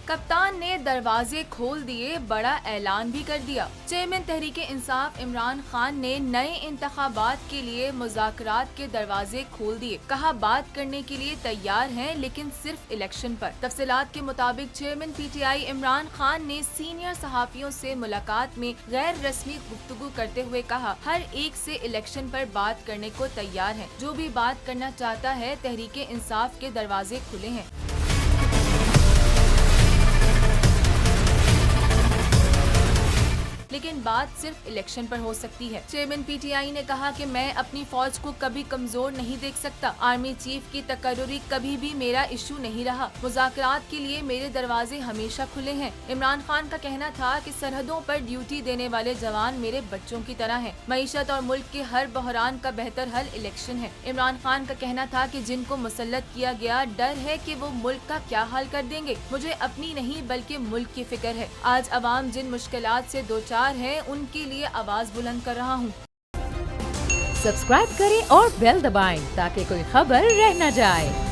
कप्तान ने दरवाजे खोल दिए, बड़ा ऐलान भी कर दिया। चेयरमैन तहरीके इंसाफ इमरान खान ने नए इंतखाबात के लिए मुज़ाकरात के दरवाजे खोल दिए। कहा बात करने के लिए तैयार हैं, लेकिन सिर्फ इलेक्शन पर। तफसीलात के मुताबिक चेयरमैन PTI इमरान खान ने सीनियर सहाफियों से मुलाकात में गैर रस्मी गुफ्तगू करते हुए कहा, हर एक से इलेक्शन पर बात करने को तैयार है। जो भी बात करना चाहता है, तहरीके इंसाफ के दरवाजे खुले हैं। लेकिन बात सिर्फ इलेक्शन पर हो सकती है। चेयरमैन PTI ने कहा कि मैं अपनी फौज को कभी कमजोर नहीं देख सकता। आर्मी चीफ की तकर्रुरी कभी भी मेरा इशू नहीं रहा। मुज़ाकरात के लिए मेरे दरवाजे हमेशा खुले हैं। इमरान खान का कहना था कि सरहदों पर ड्यूटी देने वाले जवान मेरे बच्चों की तरह हैं। मईशत और मुल्क के हर बहरान का बेहतर हल इलेक्शन है। इमरान खान का कहना था कि जिनको मुसल्लत किया गया, डर है कि वो मुल्क का क्या हाल कर देंगे। मुझे अपनी नहीं बल्कि मुल्क की फिक्र है। आज अवाम जिन मुश्किलात से दो चार है, उनके लिए आवाज बुलंद कर रहा हूँ। सब्सक्राइब करें और बेल दबाएं ताकि कोई खबर रह न जाए।